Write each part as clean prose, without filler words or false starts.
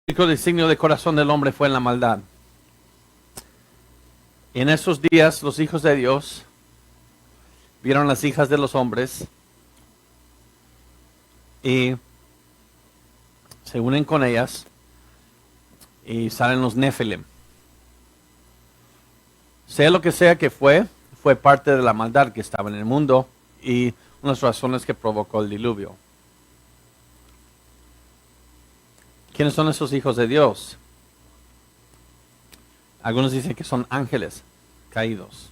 único designio de corazón del hombre fue en la maldad. Y en esos días los hijos de Dios vieron las hijas de los hombres y se unen con ellas y salen los Nefilim. Sea lo que sea que fue parte de la maldad que estaba en el mundo y unas razones que provocó el diluvio. ¿Quiénes son esos hijos de Dios? Algunos dicen que son ángeles caídos.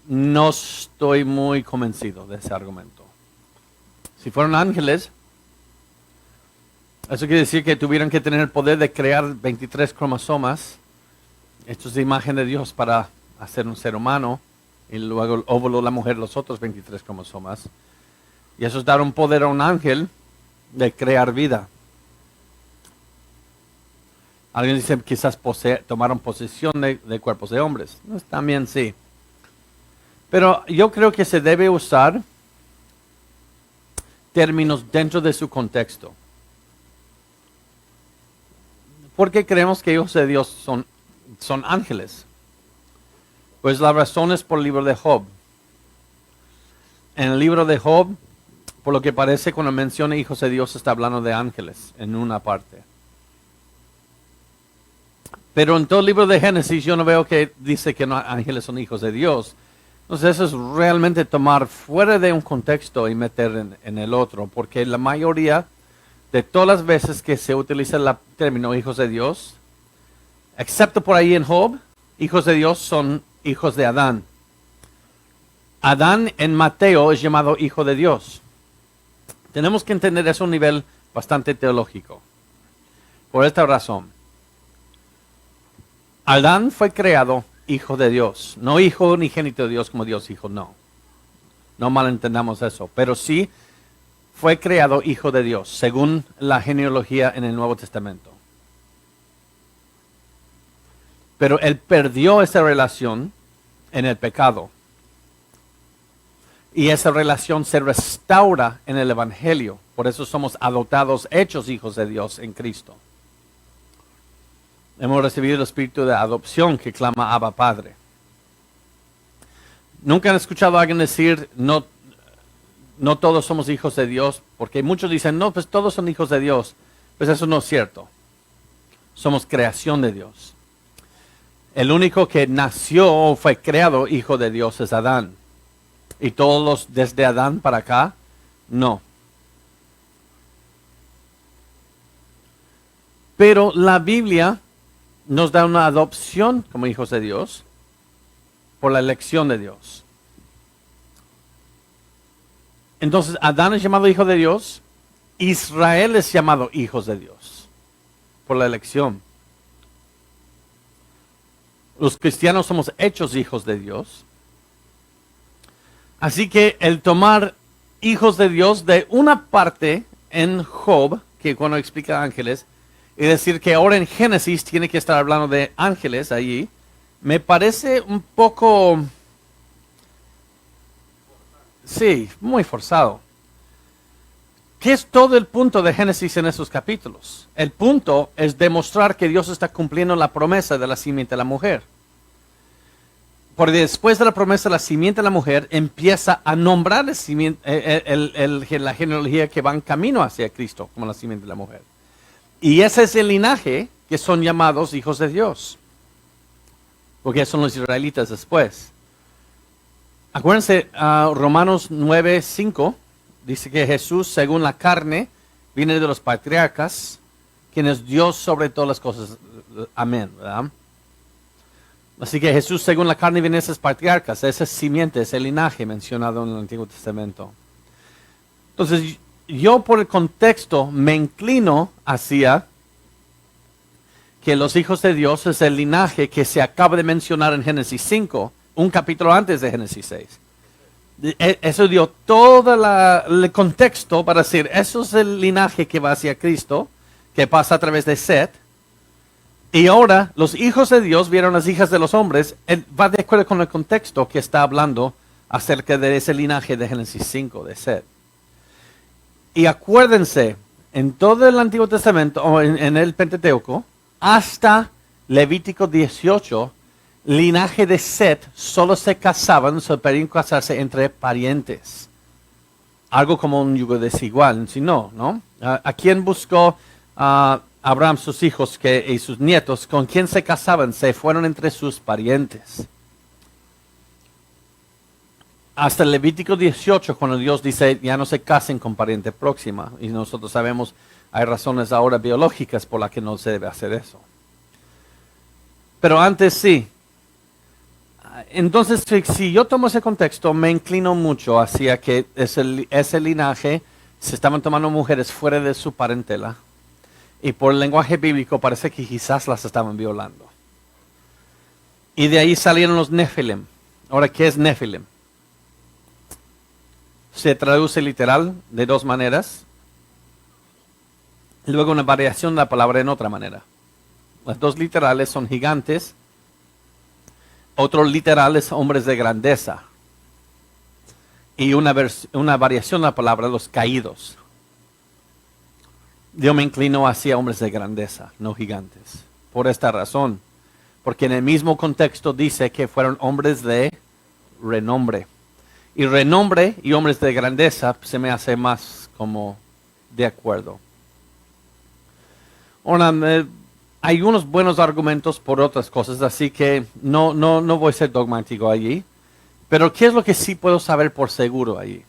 No estoy muy convencido de ese argumento. Si fueron ángeles, eso quiere decir que tuvieron que tener el poder de crear 23 cromosomas, hechos de imagen de Dios para hacer un ser humano, y luego el óvulo de la mujer los otros 23 cromosomas. Y eso es dar un poder a un ángel de crear vida. Alguien dice quizás tomaron posesión de cuerpos de hombres. También sí. Pero yo creo que se debe usar términos dentro de su contexto. ¿Por qué creemos que hijos de Dios son ángeles? Pues la razón es por el libro de Job. En el libro de Job, por lo que parece, cuando menciona hijos de Dios, está hablando de ángeles en una parte. Pero en todo el libro de Génesis yo no veo que dice que no, ángeles son hijos de Dios. Entonces eso es realmente tomar fuera de un contexto y meter en el otro, porque la mayoría de todas las veces que se utiliza el término hijos de Dios, excepto por ahí en Job, hijos de Dios son hijos de Adán. Adán en Mateo es llamado hijo de Dios. Tenemos que entender eso a un nivel bastante teológico. Por esta razón. Adán fue creado hijo de Dios. No hijo unigénito de Dios como Dios hijo, no. No malentendamos eso. Pero sí fue creado hijo de Dios, según la genealogía en el Nuevo Testamento. Pero él perdió esa relación en el pecado. Y esa relación se restaura en el Evangelio. Por eso somos adoptados, hechos hijos de Dios en Cristo. Hemos recibido el espíritu de adopción que clama Abba Padre. ¿Nunca han escuchado a alguien decir, no todos somos hijos de Dios? Porque muchos dicen, no, pues todos son hijos de Dios. Pues eso no es cierto. Somos creación de Dios. El único que nació o fue creado hijo de Dios es Adán. ¿Y todos los desde Adán para acá? No. Pero la Biblia nos da una adopción como hijos de Dios por la elección de Dios. Entonces, Adán es llamado hijo de Dios, Israel es llamado hijos de Dios por la elección. Los cristianos somos hechos hijos de Dios. Así que el tomar hijos de Dios de una parte en Job, que cuando explica ángeles, y decir que ahora en Génesis tiene que estar hablando de ángeles allí, me parece un poco, sí, muy forzado. ¿Qué es todo el punto de Génesis en esos capítulos? El punto es demostrar que Dios está cumpliendo la promesa de la simiente de la mujer. Porque después de la promesa de la simiente de la mujer, empieza a nombrar la genealogía que va en camino hacia Cristo, como la simiente de la mujer. Y ese es el linaje que son llamados hijos de Dios. Porque son los israelitas después. Acuérdense, Romanos 9:5 dice que Jesús, según la carne, viene de los patriarcas, quien es Dios sobre todas las cosas. Amén, ¿verdad? Así que Jesús, según la carne, viene de esos patriarcas, esa simiente, ese linaje mencionado en el Antiguo Testamento. Entonces, yo por el contexto me inclino hacia que los hijos de Dios es el linaje que se acaba de mencionar en Génesis 5, un capítulo antes de Génesis 6. Eso dio todo el contexto para decir, eso es el linaje que va hacia Cristo, que pasa a través de Set. Y ahora los hijos de Dios vieron las hijas de los hombres, va de acuerdo con el contexto que está hablando acerca de ese linaje de Génesis 5, de Set. Y acuérdense, en todo el Antiguo Testamento, o en el Pentateuco, hasta Levítico 18, linaje de Set solo se casaban, se podían casarse entre parientes. Algo como un yugo desigual, si no, ¿no? ¿A quién buscó Abraham sus hijos y sus nietos? ¿Con quién se casaban? Se fueron entre sus parientes. Hasta el Levítico 18, cuando Dios dice, ya no se casen con pariente próxima. Y nosotros sabemos, hay razones ahora biológicas por las que no se debe hacer eso. Pero antes sí. Entonces, si yo tomo ese contexto, me inclino mucho hacia que ese linaje se estaban tomando mujeres fuera de su parentela. Y por el lenguaje bíblico parece que quizás las estaban violando. Y de ahí salieron los Nefilim. Ahora, ¿qué es Nefilim? Se traduce literal de dos maneras. Y luego una variación de la palabra en otra manera. Las dos literales son gigantes. Otro literal es hombres de grandeza. Y una variación de la palabra, los caídos. Yo me inclino hacia hombres de grandeza, no gigantes. Por esta razón. Porque en el mismo contexto dice que fueron hombres de renombre. Y renombre y hombres de grandeza se me hace más como de acuerdo. Ahora, hay unos buenos argumentos por otras cosas, así que no voy a ser dogmático allí. Pero ¿qué es lo que sí puedo saber por seguro allí?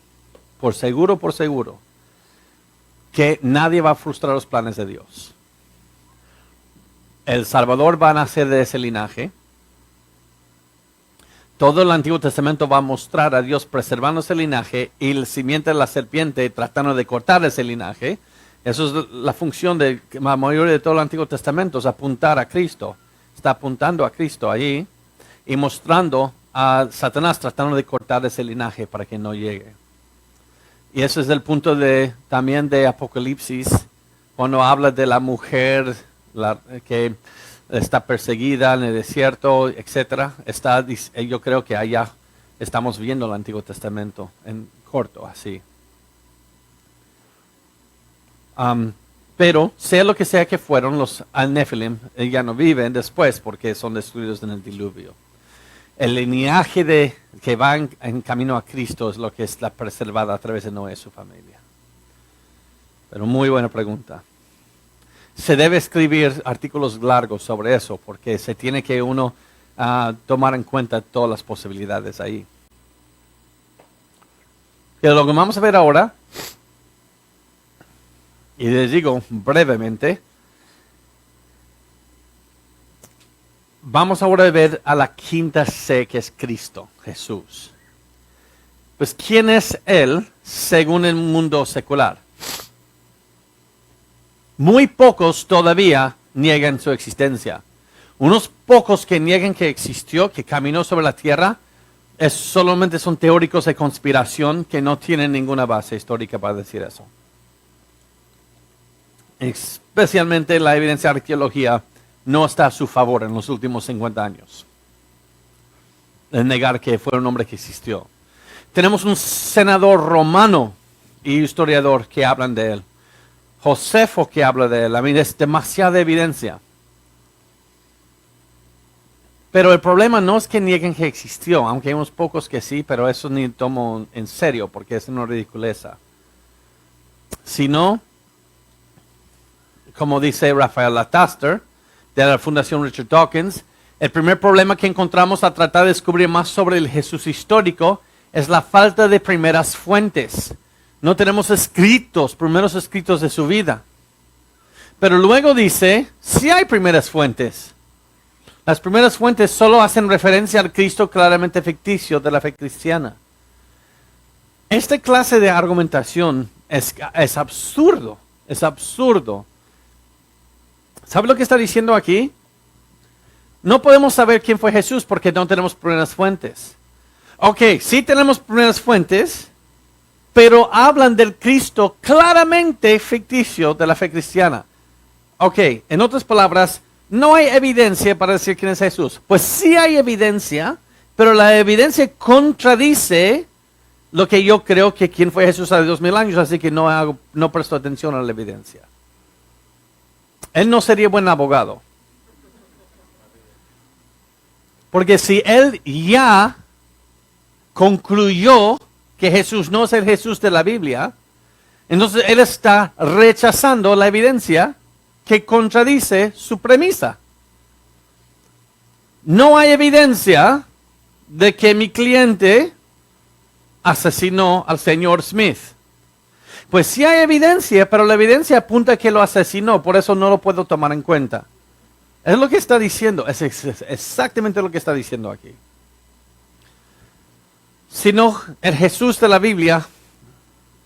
Por seguro. Que nadie va a frustrar los planes de Dios. El Salvador va a nacer de ese linaje. Todo el Antiguo Testamento va a mostrar a Dios preservando ese linaje y el simiente de la serpiente tratando de cortar ese linaje. Eso es la función de la mayoría de todo el Antiguo Testamento, es apuntar a Cristo. Está apuntando a Cristo allí y mostrando a Satanás tratando de cortar ese linaje para que no llegue. Y ese es el punto también de Apocalipsis, cuando habla de la mujer que está perseguida en el desierto, etc. Yo creo que allá estamos viendo el Antiguo Testamento en corto, así. Pero sea lo que sea que fueron, los Nefilim ya no viven después porque son destruidos en el diluvio. El linaje que va en camino a Cristo es lo que es la preservada a través de Noé y su familia. Pero muy buena pregunta. Se debe escribir artículos largos sobre eso porque se tiene que uno tomar en cuenta todas las posibilidades ahí. Pero lo que vamos a ver ahora, y les digo brevemente, vamos ahora a ver a la quinta C, que es Cristo, Jesús. Pues, ¿quién es Él según el mundo secular? Muy pocos todavía niegan su existencia. Unos pocos que niegan que existió, que caminó sobre la tierra, solamente son teóricos de conspiración que no tienen ninguna base histórica para decir eso. Especialmente la evidencia de la arqueología no está a su favor en los últimos 50 años. De negar que fue un hombre que existió. Tenemos un senador romano y historiador que hablan de él. Josefo que habla de él. Es demasiada evidencia. Pero el problema no es que nieguen que existió, aunque hay unos pocos que sí, pero eso ni tomo en serio porque es una ridiculeza. Sino, como dice Rafael Lataster, de la Fundación Richard Dawkins, el primer problema que encontramos al tratar de descubrir más sobre el Jesús histórico es la falta de primeras fuentes. No tenemos primeros escritos de su vida. Pero luego dice, sí hay primeras fuentes. Las primeras fuentes solo hacen referencia al Cristo claramente ficticio de la fe cristiana. Esta clase de argumentación es absurdo. Es absurdo. ¿Sabe lo que está diciendo aquí? No podemos saber quién fue Jesús porque no tenemos primeras fuentes. Ok, sí tenemos primeras fuentes, pero hablan del Cristo claramente ficticio de la fe cristiana. Ok, en otras palabras, no hay evidencia para decir quién es Jesús. Pues sí hay evidencia, pero la evidencia contradice lo que yo creo que quién fue Jesús hace 2000 años, así que no presto atención a la evidencia. Él no sería buen abogado. Porque si él ya concluyó que Jesús no es el Jesús de la Biblia, entonces él está rechazando la evidencia que contradice su premisa. No hay evidencia de que mi cliente asesinó al señor Smith. Pues sí hay evidencia, pero la evidencia apunta a que lo asesinó, por eso no lo puedo tomar en cuenta. Es lo que está diciendo, es exactamente lo que está diciendo aquí. Sino el Jesús de la Biblia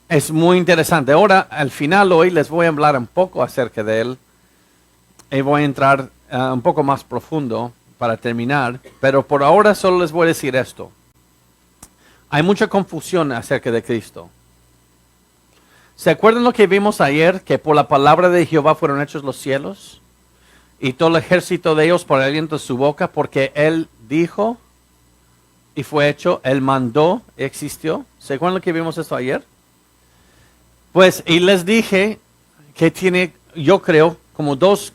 es muy interesante. Ahora, al final hoy les voy a hablar un poco acerca de él y voy a entrar un poco más profundo para terminar, pero por ahora solo les voy a decir esto. Hay mucha confusión acerca de Cristo. ¿Se acuerdan lo que vimos ayer? Que por la palabra de Jehová fueron hechos los cielos y todo el ejército de ellos por el aliento de su boca, porque Él dijo y fue hecho, Él mandó, existió. ¿Se acuerdan lo que vimos esto ayer? Pues, y les dije que tiene, yo creo, como dos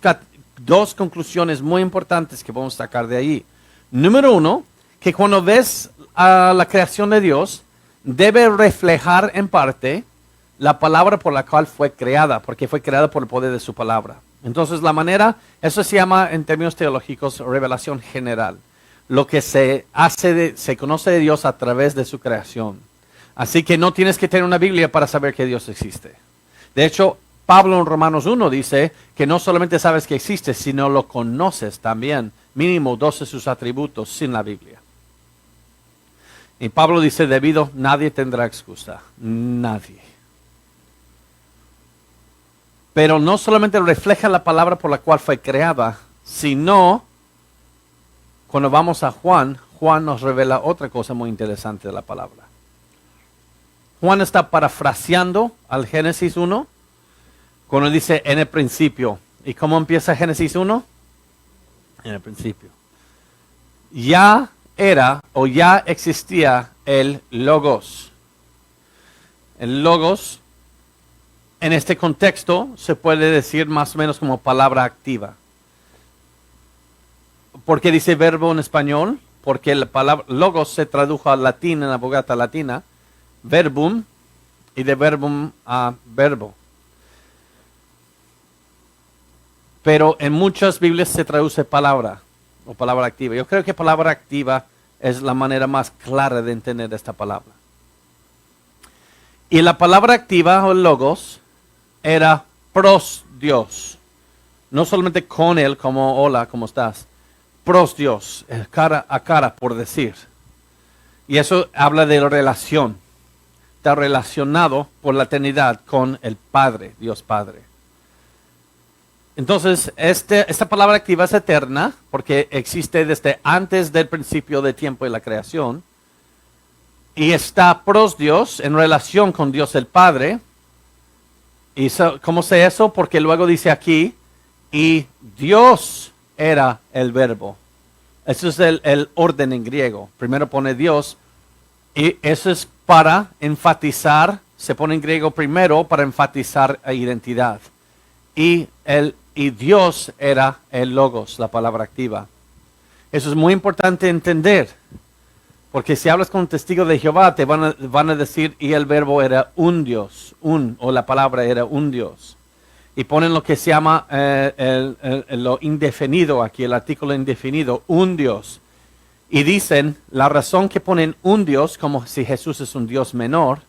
conclusiones muy importantes que podemos sacar de ahí. Número uno, que cuando ves a la creación de Dios, debe reflejar en parte la palabra por la cual fue creada, porque fue creada por el poder de su palabra. Entonces la manera, eso se llama en términos teológicos revelación general. Lo que se conoce de Dios a través de su creación. Así que no tienes que tener una Biblia para saber que Dios existe. De hecho, Pablo en Romanos 1 dice que no solamente sabes que existe, sino lo conoces también, mínimo 12 de sus atributos sin la Biblia. Y Pablo dice, debido, nadie tendrá excusa, nadie. Pero no solamente refleja la palabra por la cual fue creada, sino, cuando vamos a Juan, Juan nos revela otra cosa muy interesante de la palabra. Juan está parafraseando al Génesis 1, cuando dice en el principio. ¿Y cómo empieza Génesis 1? En el principio. Ya era o ya existía el Logos. El Logos, en este contexto, se puede decir más o menos como palabra activa. ¿Por qué dice verbo en español? Porque la palabra Logos se tradujo al latín, en la Vulgata latina, verbum, y de verbum a verbo. Pero en muchas Biblias se traduce palabra o palabra activa. Yo creo que palabra activa es la manera más clara de entender esta palabra. Y la palabra activa o logos era pros Dios. No solamente con él como hola, ¿cómo estás? Pros Dios, cara a cara por decir. Y eso habla de la relación. Está relacionado por la eternidad con el Padre, Dios Padre. Entonces, esta palabra activa es eterna porque existe desde antes del principio de tiempo y la creación. Y está pros Dios en relación con Dios el Padre. ¿Y cómo sé eso? Porque luego dice aquí, y Dios era el verbo. Eso es el orden en griego. Primero pone Dios y eso es para enfatizar, se pone en griego primero para enfatizar la identidad. Y Dios era el Logos, la palabra activa. Eso es muy importante entender, porque si hablas con un testigo de Jehová, te van a decir, y el verbo era un Dios, o la palabra era un Dios. Y ponen lo que se llama lo indefinido aquí, el artículo indefinido, un Dios. Y dicen, la razón que ponen un Dios, como si Jesús es un Dios menor,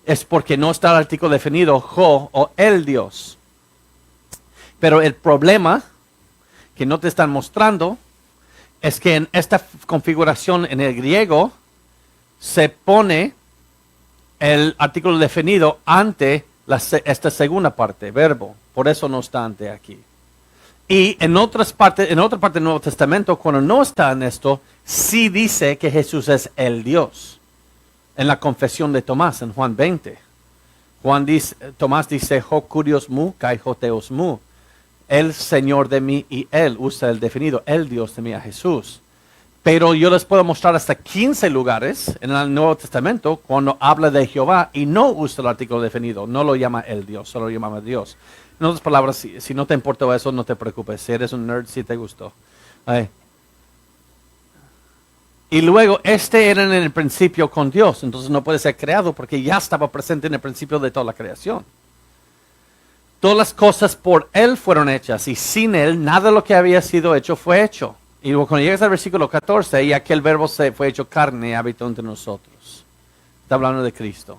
es porque no está el artículo definido, jo, o el Dios. Pero el problema que no te están mostrando es que en esta configuración en el griego se pone el artículo definido ante esta segunda parte, verbo. Por eso no está ante aquí. Y en otra parte del Nuevo Testamento, cuando no está en esto, sí dice que Jesús es el Dios. En la confesión de Tomás, en Juan 20. Tomás dice, ho kurios mu, kai ho theos mu. El Señor de mí y Él usa el definido, el Dios de mí a Jesús. Pero yo les puedo mostrar hasta 15 lugares en el Nuevo Testamento cuando habla de Jehová y no usa el artículo definido. No lo llama el Dios, solo lo llama Dios. En otras palabras, si no te importó eso, no te preocupes. Si eres un nerd, sí te gustó. Y luego, este era en el principio con Dios. Entonces no puede ser creado porque ya estaba presente en el principio de toda la creación. Todas las cosas por Él fueron hechas y sin Él nada de lo que había sido hecho fue hecho. Y luego cuando llegas al versículo 14, y aquel verbo se fue hecho carne y habitó entre nosotros. Está hablando de Cristo.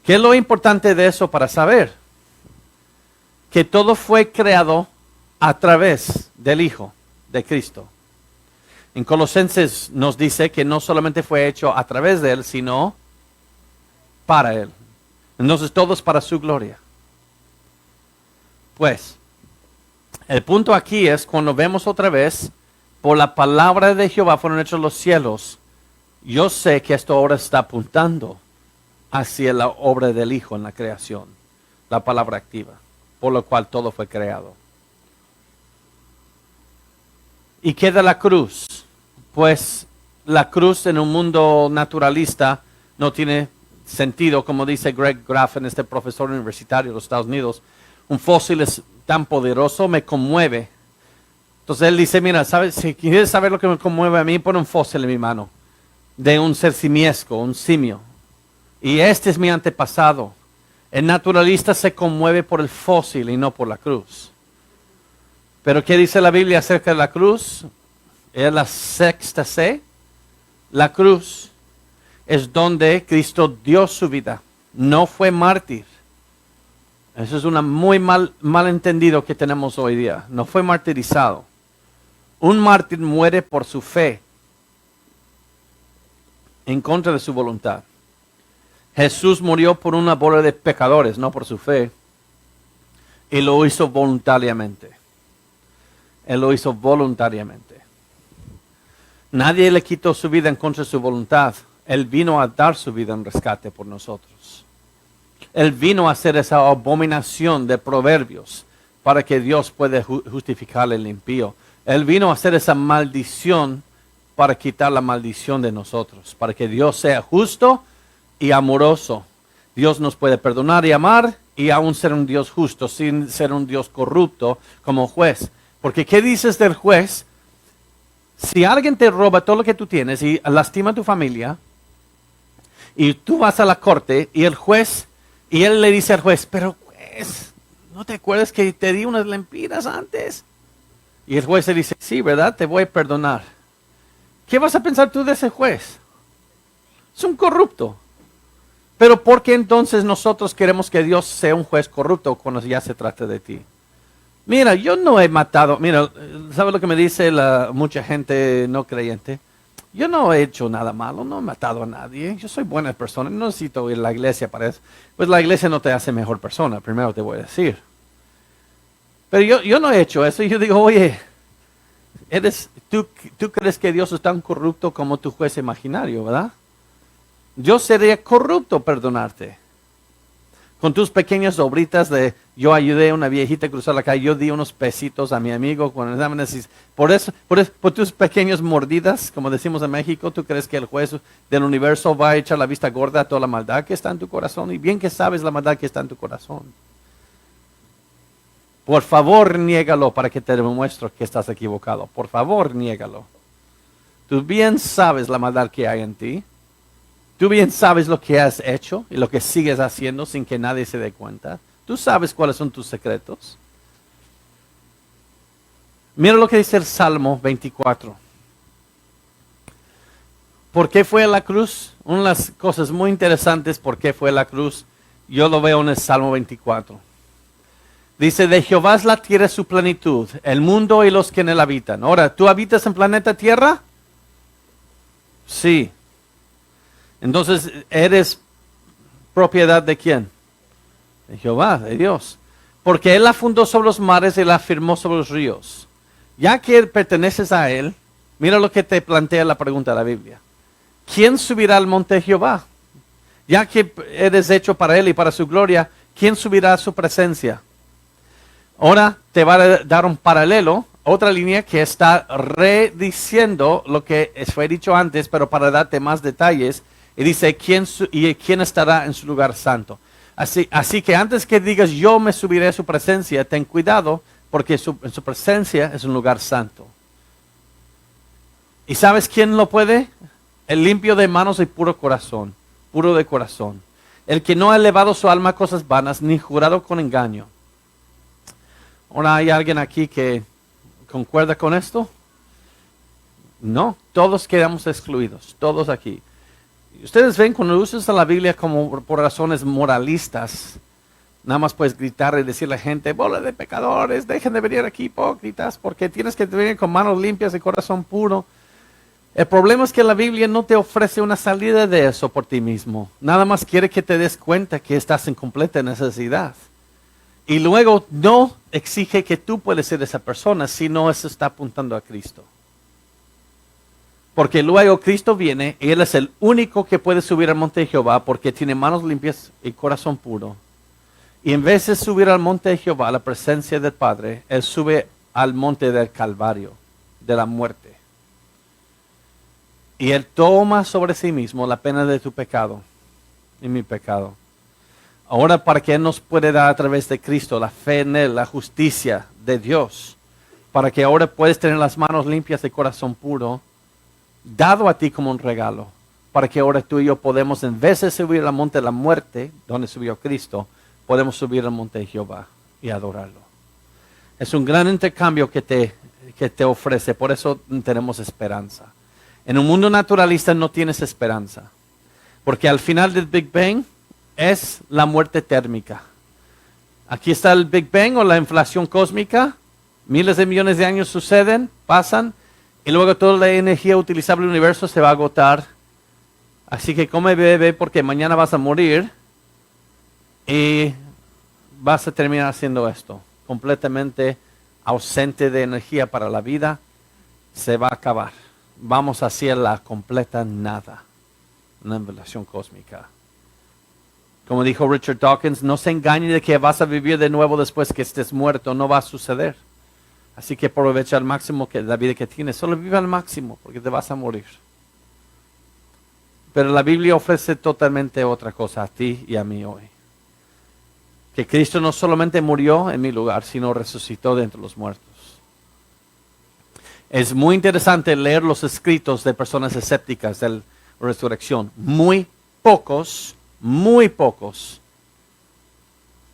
¿Qué es lo importante de eso para saber? Que todo fue creado a través del Hijo de Cristo. En Colosenses nos dice que no solamente fue hecho a través de Él, sino para Él. Entonces todo es para su gloria. Pues, el punto aquí es cuando vemos otra vez, por la palabra de Jehová fueron hechos los cielos. Yo sé que esto ahora está apuntando hacia la obra del Hijo en la creación, la palabra activa, por lo cual todo fue creado. ¿Y qué de la cruz? Pues la cruz en un mundo naturalista no tiene sentido, como dice Greg Graffin, este profesor universitario de los Estados Unidos. Un fósil es tan poderoso, me conmueve. Entonces él dice, mira, ¿sabes? Si quieres saber lo que me conmueve a mí, pon un fósil en mi mano de un ser simiesco, un simio. Y este es mi antepasado. El naturalista se conmueve por el fósil y no por la cruz. Pero ¿qué dice la Biblia acerca de la cruz? Es la sexta C. La cruz es donde Cristo dio su vida. No fue mártir. Eso es un muy mal entendido que tenemos hoy día. No fue martirizado. Un mártir muere por su fe, en contra de su voluntad. Jesús murió por una bola de pecadores, no por su fe. Y lo hizo voluntariamente. Él lo hizo voluntariamente. Nadie le quitó su vida en contra de su voluntad. Él vino a dar su vida en rescate por nosotros. Él vino a hacer esa abominación de proverbios para que Dios pueda justificar el impío. Él vino a hacer esa maldición para quitar la maldición de nosotros, para que Dios sea justo y amoroso. Dios nos puede perdonar y amar y aún ser un Dios justo, sin ser un Dios corrupto como juez. Porque ¿qué dices del juez? Si alguien te roba todo lo que tú tienes y lastima a tu familia, y tú vas a la corte y el juez, y él le dice al juez, pero juez, ¿no te acuerdas que te di unas lempiras antes? Y el juez le dice, sí, ¿verdad? Te voy a perdonar. ¿Qué vas a pensar tú de ese juez? Es un corrupto. Pero ¿por qué entonces nosotros queremos que Dios sea un juez corrupto cuando ya se trata de ti? Mira, yo no he matado. Mira, ¿sabes lo que me dice mucha gente no creyente? Yo no he hecho nada malo, no he matado a nadie. Yo soy buena persona, no necesito ir a la iglesia para eso. Pues la iglesia no te hace mejor persona, primero te voy a decir. Pero yo no he hecho eso. Y yo digo, oye, ¿tú crees que Dios es tan corrupto como tu juez imaginario, verdad? Yo sería corrupto perdonarte. Con tus pequeñas obritas de yo ayudé a una viejita a cruzar la calle, yo di unos pesitos a mi amigo cuando exámenes. Por tus pequeñas mordidas, como decimos en México, ¿tú crees que el juez del universo va a echar la vista gorda a toda la maldad que está en tu corazón? Y bien que sabes la maldad que está en tu corazón. Por favor, niégalo para que te demuestre que estás equivocado. Por favor, niégalo. Tú bien sabes la maldad que hay en ti. Tú bien sabes lo que has hecho y lo que sigues haciendo sin que nadie se dé cuenta. Tú sabes cuáles son tus secretos. Mira lo que dice el Salmo 24. ¿Por qué fue a la cruz? Una de las cosas muy interesantes, ¿por qué fue a la cruz? Yo lo veo en el Salmo 24. Dice, de Jehová es la tierra su plenitud, el mundo y los que en él habitan. Ahora, ¿tú habitas en planeta Tierra? Sí. Entonces, ¿eres propiedad de quién? De Jehová, de Dios. Porque Él la fundó sobre los mares y la firmó sobre los ríos. Ya que perteneces a Él, mira lo que te plantea la pregunta de la Biblia. ¿Quién subirá al monte de Jehová? Ya que eres hecho para Él y para su gloria, ¿quién subirá a su presencia? Ahora te va a dar un paralelo otra línea que está rediciendo lo que fue dicho antes, pero para darte más detalles. Y dice, ¿quién estará en su lugar santo? Así que antes que digas, yo me subiré a su presencia, ten cuidado, porque en su presencia es un lugar santo. ¿Y sabes quién lo puede? El limpio de manos y puro de corazón. El que no ha elevado su alma a cosas vanas, ni jurado con engaño. Ahora, ¿hay alguien aquí que concuerda con esto? No, todos quedamos excluidos, todos aquí. Ustedes ven cuando usas la Biblia como por razones moralistas, nada más puedes gritar y decirle a la gente, bola de pecadores, dejen de venir aquí hipócritas, porque tienes que venir con manos limpias y corazón puro. El problema es que la Biblia no te ofrece una salida de eso por ti mismo. Nada más quiere que te des cuenta que estás en completa necesidad. Y luego no exige que tú puedes ser esa persona, sino eso está apuntando a Cristo. Porque luego Cristo viene y Él es el único que puede subir al monte de Jehová porque tiene manos limpias y corazón puro. Y en vez de subir al monte de Jehová, a la presencia del Padre, Él sube al monte del Calvario, de la muerte. Y Él toma sobre sí mismo la pena de tu pecado y mi pecado. Ahora para que Él nos puede dar a través de Cristo la fe en Él, la justicia de Dios, para que ahora puedes tener las manos limpias de corazón puro, dado a ti como un regalo, para que ahora tú y yo podemos, en vez de subir al monte de la muerte, donde subió Cristo, podemos subir al monte de Jehová y adorarlo. Es un gran intercambio que te ofrece, por eso tenemos esperanza. En un mundo naturalista no tienes esperanza, porque al final del Big Bang es la muerte térmica. Aquí está el Big Bang o la inflación cósmica, miles de millones de años suceden, pasan, y luego toda la energía utilizable del universo se va a agotar. Así que come bebé porque mañana vas a morir y vas a terminar haciendo esto. Completamente ausente de energía para la vida, se va a acabar. Vamos hacia la completa nada, una inflación cósmica. Como dijo Richard Dawkins, no se engañe de que vas a vivir de nuevo después que estés muerto, no va a suceder. Así que aprovecha al máximo que la vida que tienes. Solo vive al máximo porque te vas a morir. Pero la Biblia ofrece totalmente otra cosa a ti y a mí hoy. Que Cristo no solamente murió en mi lugar, sino resucitó de entre los muertos. Es muy interesante leer los escritos de personas escépticas de la resurrección. Muy pocos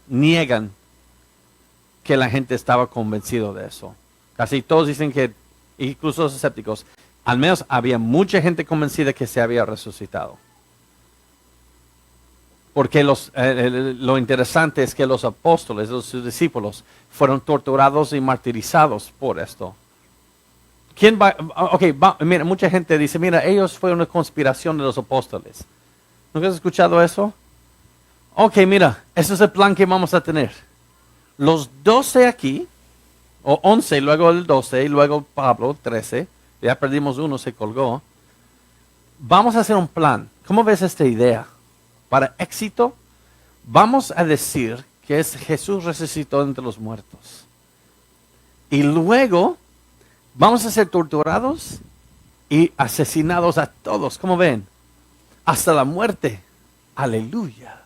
niegan que la gente estaba convencido de eso. Casi todos dicen que, incluso los escépticos, al menos había mucha gente convencida que se había resucitado. Porque lo interesante es que los apóstoles, sus discípulos, fueron torturados y martirizados por esto. Mira, mucha gente dice, mira, ellos fue una conspiración de los apóstoles. ¿Nunca has escuchado eso? Ok, mira, ese es el plan que vamos a tener. Los 12 aquí, o 11, luego el 12, y luego Pablo, 13, ya perdimos uno, se colgó. Vamos a hacer un plan. ¿Cómo ves esta idea? Para éxito, vamos a decir que Jesús resucitó entre los muertos. Y luego vamos a ser torturados y asesinados a todos. ¿Cómo ven? Hasta la muerte. Aleluya.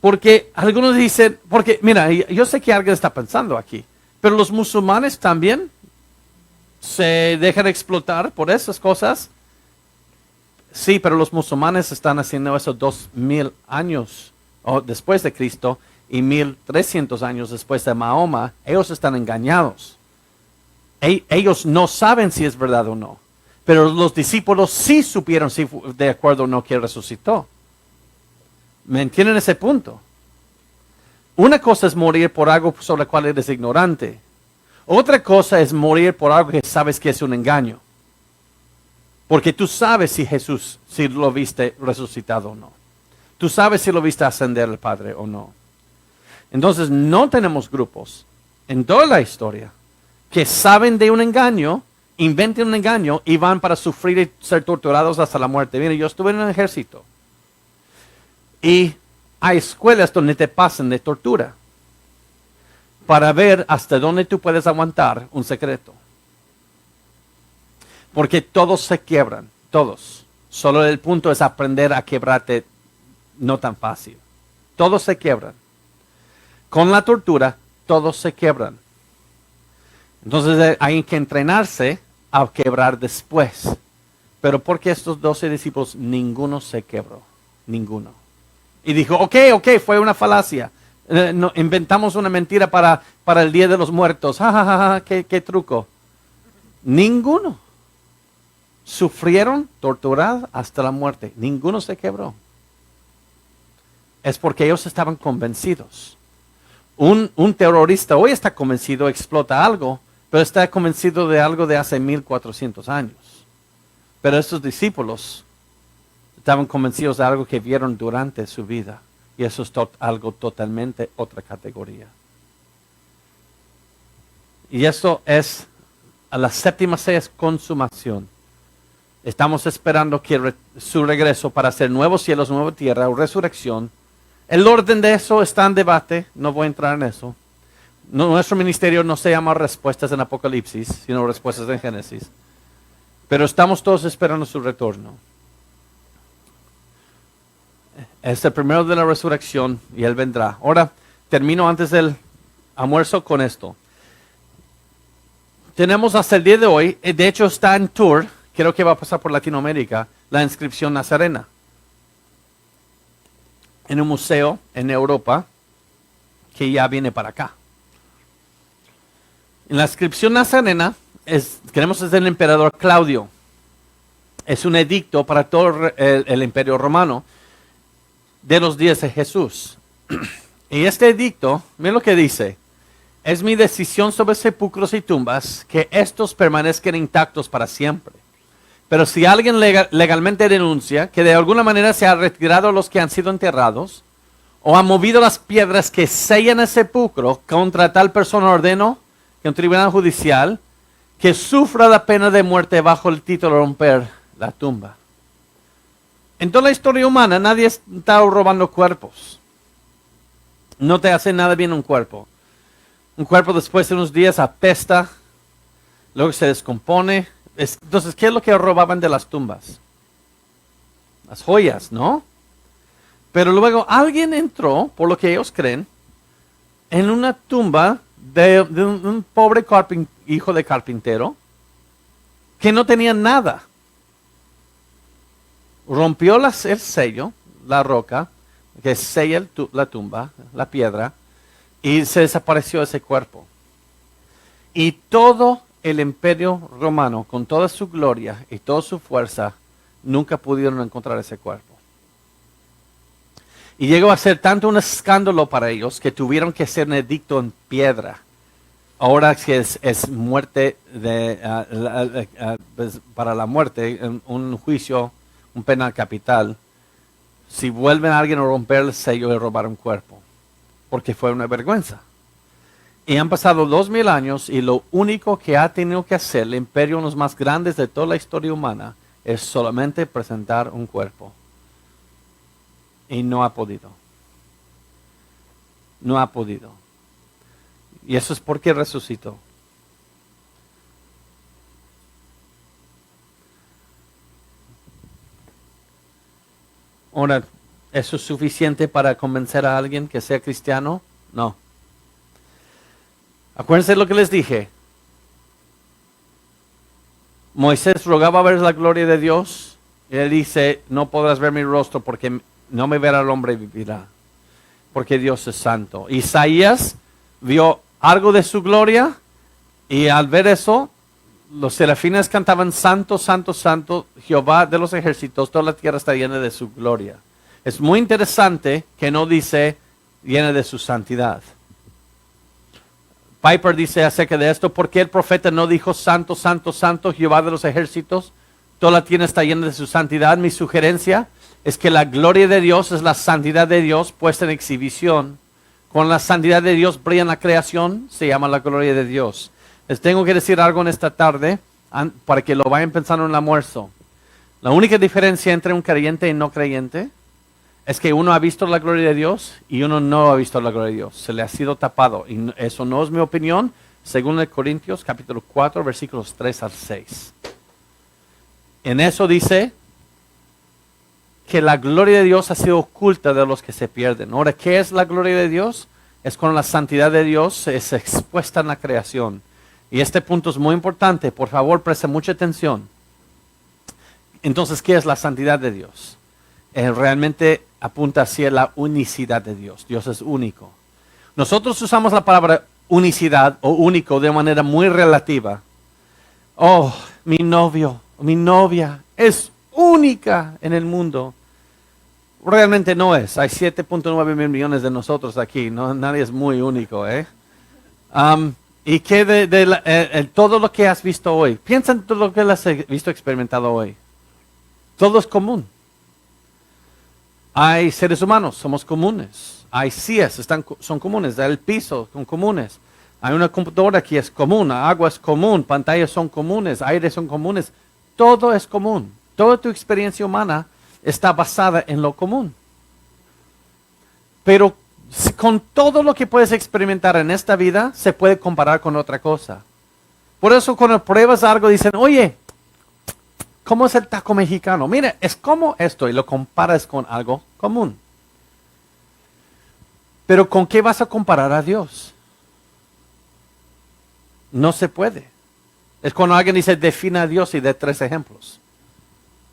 Porque algunos dicen, porque mira, yo sé que alguien está pensando aquí, pero los musulmanes también se dejan explotar por esas cosas. Sí, pero los musulmanes están haciendo eso 2000 años después de Cristo y 1300 años después de Mahoma. Ellos están engañados. Ellos no saben si es verdad o no. Pero los discípulos sí supieron si de acuerdo o no que resucitó. ¿Me entienden ese punto? Una cosa es morir por algo sobre el cual eres ignorante. Otra cosa es morir por algo que sabes que es un engaño. Porque tú sabes si Jesús, si lo viste resucitado o no. Tú sabes si lo viste ascender al Padre o no. Entonces no tenemos grupos en toda la historia que saben de un engaño, inventan un engaño y van para sufrir y ser torturados hasta la muerte. Mira, yo estuve en el ejército. Y hay escuelas donde te pasan de tortura. para ver hasta dónde tú puedes aguantar un secreto. Porque todos se quiebran, todos. Solo el punto es aprender a quebrarte no tan fácil. Todos se quiebran. Con la tortura, todos se quiebran. Entonces hay que entrenarse a quebrar después. Pero porque estos 12 discípulos, ninguno se quebró. Ninguno. Y dijo, ok, fue una falacia. Inventamos una mentira para el Día de los Muertos. ¿Qué truco? Ninguno. Sufrieron, torturados hasta la muerte. Ninguno se quebró. Es porque ellos estaban convencidos. Un terrorista hoy está convencido, explota algo, pero está convencido de algo de hace 1400 años. Pero estos discípulos estaban convencidos de algo que vieron durante su vida. Y eso es algo totalmente otra categoría. Y eso es, a la séptima C es consumación. Estamos esperando que su regreso para hacer nuevos cielos, nueva tierra o resurrección. El orden de eso está en debate, no voy a entrar en eso. Nuestro ministerio no se llama respuestas en Apocalipsis, sino respuestas en Génesis. Pero estamos todos esperando su retorno. Es el primero de la resurrección y Él vendrá. Ahora, termino antes del almuerzo con esto. Tenemos hasta el día de hoy, de hecho está en tour, creo que va a pasar por Latinoamérica, la inscripción nazarena. En un museo en Europa que ya viene para acá. En la inscripción nazarena, queremos es del emperador Claudio. Es un edicto para todo el imperio romano de los días de Jesús. Y este edicto, miren lo que dice. Es mi decisión sobre sepulcros y tumbas que estos permanezcan intactos para siempre. Pero si alguien legalmente denuncia que de alguna manera se ha retirado los que han sido enterrados o ha movido las piedras que sellan el sepulcro contra tal persona, ordeno que un tribunal judicial que sufra la pena de muerte bajo el título de romper la tumba. En toda la historia humana nadie está robando cuerpos. No te hace nada bien un cuerpo. Un cuerpo después de unos días apesta, luego se descompone. Entonces, ¿qué es lo que robaban de las tumbas? Las joyas, ¿no? Pero luego alguien entró, por lo que ellos creen, en una tumba de un pobre hijo de carpintero que no tenía nada. Rompió el sello, la roca, que sella la tumba, la piedra, y se desapareció ese cuerpo. Y todo el imperio romano, con toda su gloria y toda su fuerza, nunca pudieron encontrar ese cuerpo. Y llegó a ser tanto un escándalo para ellos que tuvieron que hacer un edicto en piedra. Ahora que es muerte para la muerte, un juicio, un penal capital, si vuelven a alguien a romper el sello y robar un cuerpo, porque fue una vergüenza. Y han pasado 2000 años y lo único que ha tenido que hacer el imperio, uno de los más grandes de toda la historia humana, es solamente presentar un cuerpo. Y no ha podido. No ha podido. Y eso es porque resucitó. Ahora, ¿eso es suficiente para convencer a alguien que sea cristiano? No. Acuérdense lo que les dije. Moisés rogaba ver la gloria de Dios. Y él dice, no podrás ver mi rostro porque no me verá el hombre y vivirá. Porque Dios es santo. Isaías vio algo de su gloria. Y al ver eso, los serafines cantaban, santo, santo, santo, Jehová de los ejércitos, toda la tierra está llena de su gloria. Es muy interesante que no dice llena de su santidad. Piper dice acerca de esto, ¿por qué el profeta no dijo santo, santo, santo, Jehová de los ejércitos? Toda la tierra está llena de su santidad. Mi sugerencia es que la gloria de Dios es la santidad de Dios puesta en exhibición. Con la santidad de Dios brilla en la creación, se llama la gloria de Dios. Les tengo que decir algo en esta tarde para que lo vayan pensando en el almuerzo. La única diferencia entre un creyente y no creyente es que uno ha visto la gloria de Dios y uno no ha visto la gloria de Dios. Se le ha sido tapado. Y eso no es mi opinión, según el Corintios capítulo 4, versículos 3 al 6. En eso dice que la gloria de Dios ha sido oculta de los que se pierden. Ahora, ¿qué es la gloria de Dios? Es cuando la santidad de Dios es expuesta en la creación. Y este punto es muy importante. Por favor, preste mucha atención. Entonces, ¿qué es la santidad de Dios? Realmente apunta hacia la unicidad de Dios. Dios es único. Nosotros usamos la palabra unicidad o único de manera muy relativa. Oh, mi novio, mi novia es única en el mundo. Realmente no es. Hay 7.9 mil millones de nosotros aquí. No, nadie es muy único, ¿eh? ¿Y qué de todo lo que has visto hoy? Piensa en todo lo que has visto experimentado hoy. Todo es común. Hay seres humanos, somos comunes. Hay sillas, son comunes. El piso, son comunes. Hay una computadora que es común, agua es común, pantallas son comunes, aire son comunes. Todo es común. Toda tu experiencia humana está basada en lo común. Pero con todo lo que puedes experimentar en esta vida, se puede comparar con otra cosa. Por eso cuando pruebas algo dicen, oye, ¿cómo es el taco mexicano? Mira, es como esto y lo comparas con algo común. Pero ¿con qué vas a comparar a Dios? No se puede. Es cuando alguien dice, define a Dios y de 3 ejemplos.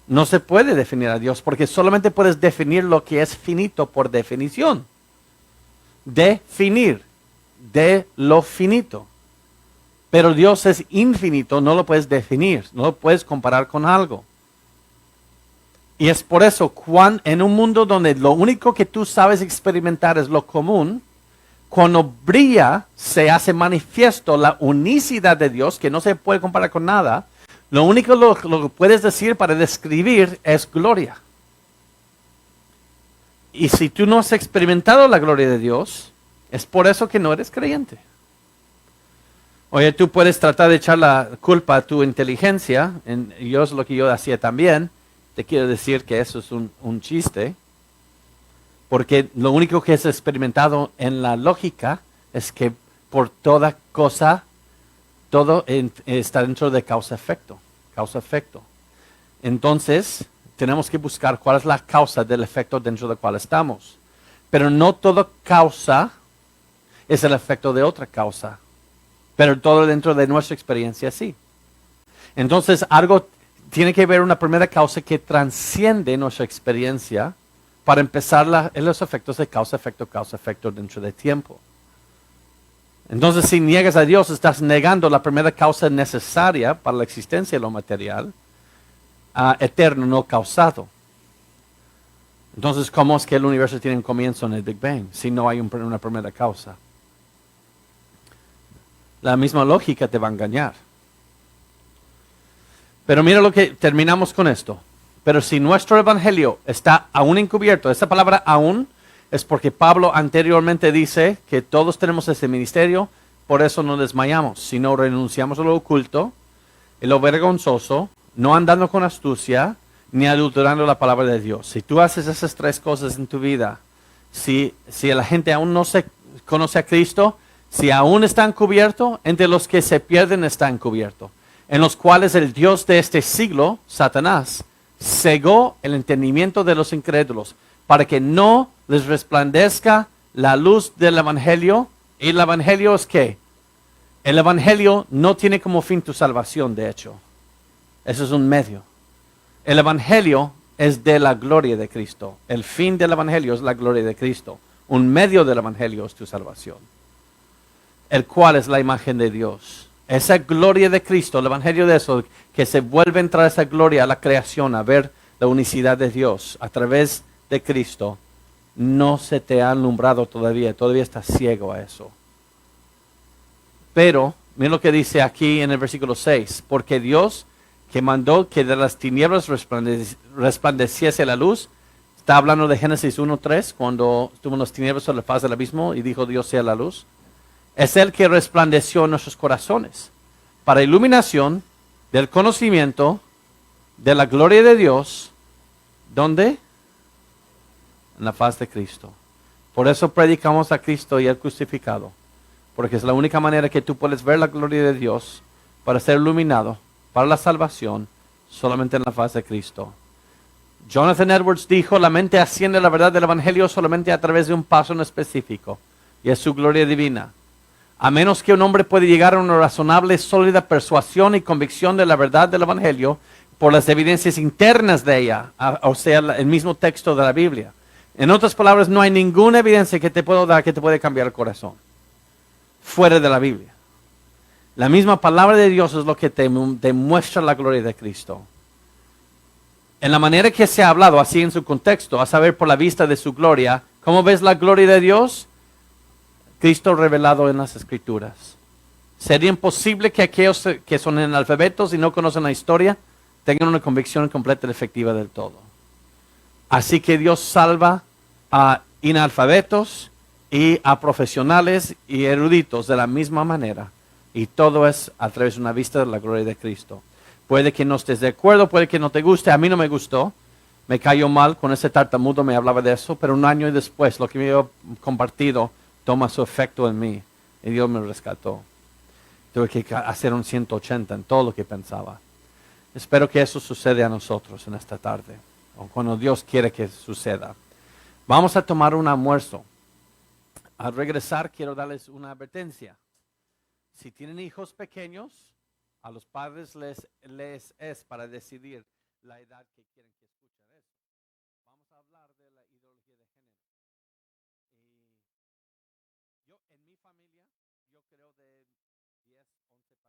No se puede definir a Dios porque solamente puedes definir lo que es finito por definición. Definir de lo finito. Pero Dios es infinito, no lo puedes definir, no lo puedes comparar con algo. Y es por eso, en un mundo donde lo único que tú sabes experimentar es lo común, cuando brilla, se hace manifiesto la unicidad de Dios, que no se puede comparar con nada. Lo único lo que puedes decir para describir es gloria. Y si tú no has experimentado la gloria de Dios, es por eso que no eres creyente. Oye, tú puedes tratar de echar la culpa a tu inteligencia, y es lo que yo hacía también. Te quiero decir que eso es un chiste, porque lo único que es experimentado en la lógica es que por toda cosa, todo está dentro de causa-efecto. Causa-efecto. Entonces, tenemos que buscar cuál es la causa del efecto dentro del cual estamos. Pero no toda causa es el efecto de otra causa. Pero todo dentro de nuestra experiencia sí. Entonces, algo tiene que haber una primera causa que transciende nuestra experiencia para empezar los efectos de causa-efecto dentro del tiempo. Entonces, si niegas a Dios, estás negando la primera causa necesaria para la existencia de lo material, eterno, no causado. Entonces, ¿cómo es que el universo tiene un comienzo en el Big Bang si no hay una primera causa? La misma lógica te va a engañar. Pero mira lo que terminamos con esto. Pero si nuestro evangelio está aún encubierto, esa palabra aún es porque Pablo anteriormente dice que todos tenemos ese ministerio, por eso no desmayamos, sino renunciamos a lo oculto y lo vergonzoso, no andando con astucia, ni adulterando la palabra de Dios. Si tú haces esas 3 cosas en tu vida, si la gente aún no se conoce a Cristo, si aún está encubierto, entre los que se pierden está encubierto, en los cuales el Dios de este siglo, Satanás, cegó el entendimiento de los incrédulos, para que no les resplandezca la luz del Evangelio. ¿Y el Evangelio es qué? El Evangelio no tiene como fin tu salvación, de hecho. Eso es un medio. El Evangelio es de la gloria de Cristo. El fin del Evangelio es la gloria de Cristo. Un medio del Evangelio es tu salvación, el cual es la imagen de Dios. Esa gloria de Cristo, el Evangelio de eso, que se vuelve a entrar esa gloria a la creación, a ver la unicidad de Dios a través de Cristo, no se te ha alumbrado todavía estás ciego a eso. Pero, mira lo que dice aquí en el versículo 6, porque Dios que mandó que de las tinieblas resplandeciese la luz, está hablando de Génesis 1:3, cuando estuvo en las tinieblas sobre la faz del abismo y dijo Dios sea la luz. Es el que resplandeció en nuestros corazones para iluminación del conocimiento de la gloria de Dios. ¿Dónde? en la faz de Cristo. Por eso predicamos a Cristo y el crucificado, porque es la única manera que tú puedes ver la gloria de Dios para ser iluminado, para la salvación, solamente en la faz de Cristo. Jonathan Edwards dijo, la mente asciende a la verdad del Evangelio solamente a través de un paso en específico, y es su gloria divina. A menos que un hombre pueda llegar a una razonable, sólida persuasión y convicción de la verdad del Evangelio por las evidencias internas de ella, o sea, el mismo texto de la Biblia. En otras palabras, no hay ninguna evidencia que te puedo dar que te puede cambiar el corazón, fuera de la Biblia. La misma palabra de Dios es lo que te demuestra la gloria de Cristo. En la manera que se ha hablado, así en su contexto, a saber por la vista de su gloria, ¿cómo ves la gloria de Dios? Cristo revelado en las Escrituras. Sería imposible que aquellos que son analfabetos y no conocen la historia tengan una convicción completa y efectiva del todo. Así que Dios salva a inalfabetos y a profesionales y eruditos de la misma manera. Y todo es a través de una vista de la gloria de Cristo. Puede que no estés de acuerdo, puede que no te guste. A mí no me gustó. Me cayó mal, con ese tartamudo me hablaba de eso. Pero un año después, lo que me había compartido toma su efecto en mí. Y Dios me rescató. Tuve que hacer un 180 en todo lo que pensaba. Espero que eso suceda a nosotros en esta tarde. O cuando Dios quiere que suceda. Vamos a tomar un almuerzo. Al regresar quiero darles una advertencia. Si tienen hijos pequeños, a los padres les es para decidir la edad que quieren que escuchen eso. Vamos a hablar de la ideología de género. Y yo, en mi familia, yo creo de 10, 11 para